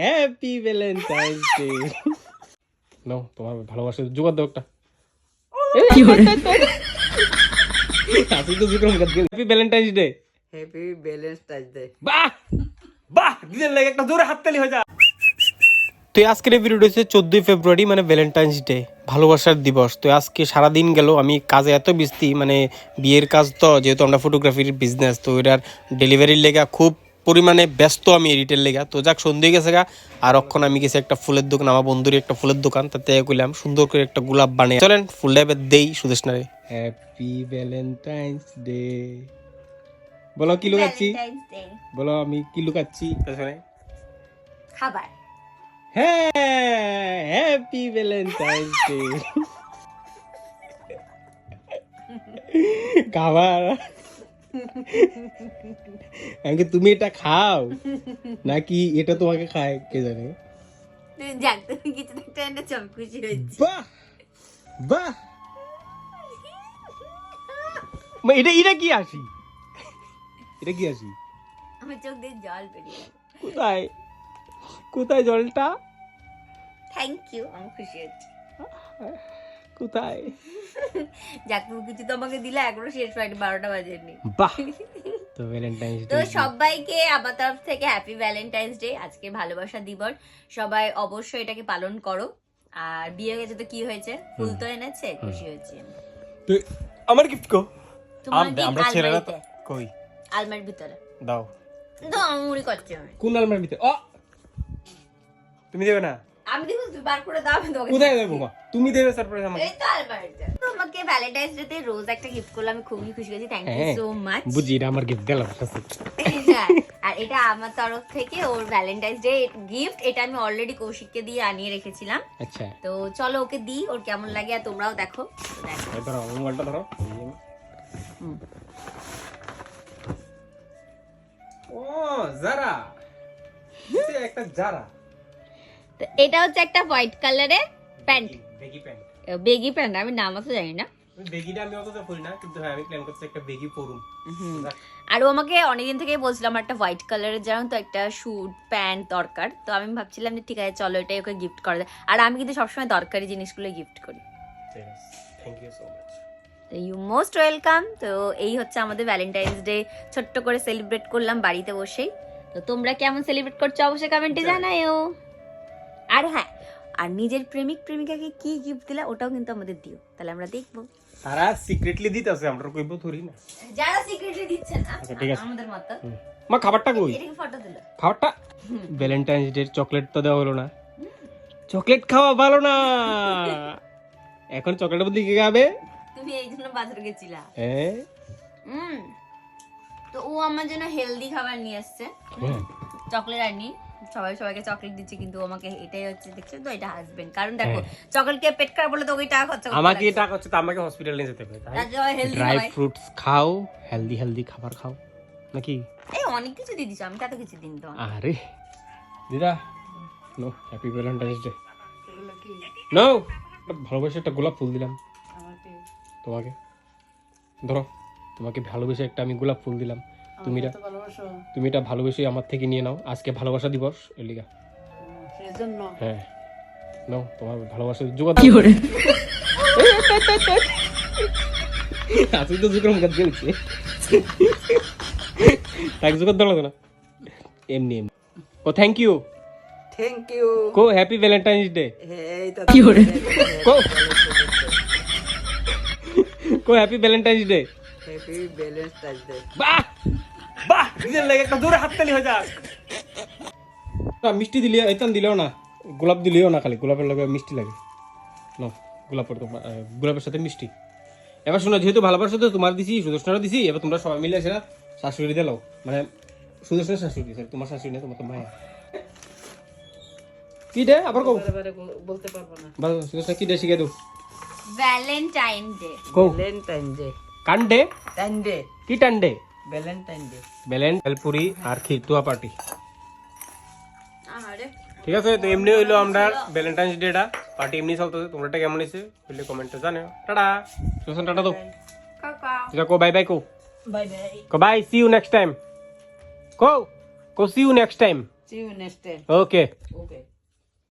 Happy Valentine's day. নাও তোমার ভালোবাসা জোগাড় দাও একটা। কি হরে আপনি তো জোগাড় করে দিলেন। Happy Valentine's day. Happy Valentine's day. বাহ বাহ দিলেন লাগে একটা জোরে হাততালি হয়ে যা। তো আজকের এই ভিডিওটা হচ্ছে 14 ফেব্রুয়ারি মানে ভ্যালেন্টাইন্স ডে, ভালোবাসার দিবস। তো আজকে সারাদিন গেল, আমি কাজে এত ব্যস্ত, মানে বিয়ের কাজ তো, যেহেতু আমরা ফটোগ্রাফির বিজনেস, তো এটার ডেলিভারির লেগা খুব পরিমাণে ব্যস্ত আমি এডিটের লেগা। তো যাক সন্ধ্যে গেছে গা, আর অক্ষণ আমি গেছি একটা ফুলের দোকান, আমার বন্ধুর একটা ফুলের দোকান, তাতে কইলাম সুন্দর করে একটা গোলাপ বানিয়ে চলেন ফুলটা এবার দেই সুদেশনারে। Happy Valentine's day. বলো কি লুকাচ্ছি, বলো আমি কি লুকাচ্ছি পেছনে? খাবার। হ্যাঁ হ্যাপি ভ্যালেন্টাইন্স ডে। খাবার আমি তুমি এটা খাও নাকি এটা তোমাকে খায় কে জানে। যাক তুমি কিছু একটা এনেছো, আমি খুশি হয়েছি। বাহ বাহ এটা এটা কি আসি, এটা কি আসি? আমার চোখ দিয়ে জল বেরিয়ে গেল। কোথায় কোথায় জলটা? থ্যাংক ইউ, আমি খুশি হয়েছি। কোথায়? যাক তুমি কিছু তো আমাকে দিলে, এখনো শেষ হয়নি, 12টা বাজেনি। বাহ তো ভ্যালেন্টাইন্স ডে তো সবাইকে আমার তরফ থেকে হ্যাপি ভ্যালেন্টাইন্স ডে। আজকে ভালোবাসা দিবস, সবাই অবশ্যই এটাকে পালন করো। আর বিয়ে হয়েছে তো কি হয়েছে, ফুল তো এনেছে, খুশি হয়েছি। তো আমার গিফট কো তোমার আমরা ছেলেরা তো কই আলমারির ভিতরে দাও। তো আমুড়ি করছে আমি। কোন আলমারির ভিতরে? ও তুমি দেবে না? আমি দেখো তুমি বার করে দাও, আমি তোমাকে কোথায় দেবো মা? তুমি দেবে সারপ্রাইজ আমাকে। এই তো আলমারিতে। তোমাকে ভ্যালেন্টাইন্স ডে তে রোজ একটা গিফট করলাম, আমি খুবই খুশি হয়েছি। Thank you so much. বুঝি এটা আমার গিফট দিলাম। আর এটা আমার তরফ থেকে ওর ভ্যালেন্টাইন্স ডে গিফট। এটা আমি অলরেডি কৌশিককে দিয়ে আনিয়ে রেখেছিলাম। আচ্ছা তো চলো ওকে দিই, ওর কেমন লাগে আর তোমরাও দেখো। এই ধরো মোবাইলটা ধরো। ও জারা, এটা একটা জারা। তো এটা হচ্ছে একটা হোয়াইট কালারের pant, baggy pant. Baggy pant. আমি নাম তো জানি না, বেগিটা আমি অত পরি না, কিন্তু হ্যাঁ আমি প্ল্যান করছি একটা বেগি পরুম। আর ও আমাকে অনেকদিন থেকে বলছিলাম একটা হোয়াইট কালারের জানো তো একটা স্যুট প্যান্ট দরকার। তো আমি ভাবছিলাম যে ঠিক আছে চলো এটাই ওকে গিফট করা যায়। আর আমি কিন্তু সবসময় দরকারি জিনিসগুলো গিফট করি। Thank you so much. You most welcome. তো এই হচ্ছে আমাদের ভ্যালেন্টাইন্স ডে, ছোট্ট করে সেলিব্রেট করলাম বাড়িতে বসেই। তো তোমরা কেমন সেলিব্রেট করছো অবশ্যই কমেন্টে জানাও। আর হ্যাঁ, আর নিজের প্রেমিক প্রেমিকাকে কি গিফট দিলা ওটাও কিন্তু আমাদের দিও, তাহলে আমরা দেখবো। তারা সিক্রেটলি দিতেছে, আমরা কইবো থরি না। যারা সিক্রেটলি দিচ্ছে না ঠিক আছে আমাদের মত। মা খাবারটা কই? এটাকে ফটো দিল। খাবারটা ভ্যালেন্টাইন্স ডে চকলেট তো দেওয়া হলো না। চকলেট খাওয়া ভালো না, এখন চকলেটের বদলে কি খাবে? তুমি এই জন্য বাজার গেছিলা। হ্যাঁ তো ও আমার জন্য হেলদি খাবার নিয়ে আসছে, চকলেট আনি। সবাইকে চকলেট দিচ্ছে, কিন্তু আমাকে এটাই হচ্ছে দেখছো তো, এটা হাজবেন্ড। কারণ দেখো চকলেট কে পেট খারাপ বলে তো ওই টাকা খরচ করতে আমাকে টাকা হচ্ছে, তো আমাকে হসপিটাল নিয়ে যেতে হবে। ড্রাই ফ্রুটস খাও, হেলদি খাবার খাও নাকি? এই অনেক কিছু দিয়ে দিছো, আমি তো এত কিছু দিন তো। আরে দিদা নো হ্যাপি ভ্যালেন্টাইন্স ডে। নো ভালোবেসে একটা গোলাপ ফুল দিলাম তোমাকে, ধরো তোমাকে ভালোবেসে একটা আমি গোলাপ ফুল দিলাম। তুমি এটা ভালোবেসে আমার থেকে নিয়ে নাও, আজকে ভালোবাসা দিবস এর লিগা। হ্যাঁ নাও তোমার ভালোবাসা জোগাড় কি করে আজকে তো জোগাড় মুখ দিয়েছে, তাকে জোগাড় দাও না এমনি এমনি। ও থ্যাংক ইউ কো হ্যাপি ভ্যালেন্টাইন্স ডে। কি করে কো happy Valentine's day. Happy Valentine's day. বাহ বাহ দিলেন লাগে একটা জোরে হাততালি হয়ে যা। মিষ্টি দিলে এইতান দিলেও না, গোলাপ দিলেও না, খালি গোলাপের লাগে মিষ্টি লাগে। নাও গোলাপের সাথে মিষ্টি। এবার শোনো, যেহেতু ভালোবাসা তো তোমার দিছি, সুদর্শনারও দিছি, এবার তোমরা সবাই মিলে এসে শাশুড়ি দিলাও, মানে সুদর্শনের শাশুড়ি, তোমার শাশুড়ি না, তোমার তো মায়া। কি দে আবার কও, বলতে পারবো না। সুদর্শন কি দে শিখে দাও। Valentine day. Valentine day. কান্ডে টান্ডে। কি টান্ডে? Valentine day. বেলপুরি আর ক্ষীর তুয়া পার্টি। আরে ঠিক আছে, তো এমনি হইলো আমরা ভ্যালেন্টাইন্স ডেটা পার্টি এমনি চলতেছে। তোমরা এটা কেমন হয়েছে বললে কমেন্টে জানাও। টাটা সুদর্শন, টাটা দাও। কাকা কো বাই বাই কো, বাই বাই। কো bye, see you next time. কো see you next time. See you next time. Okay Okay.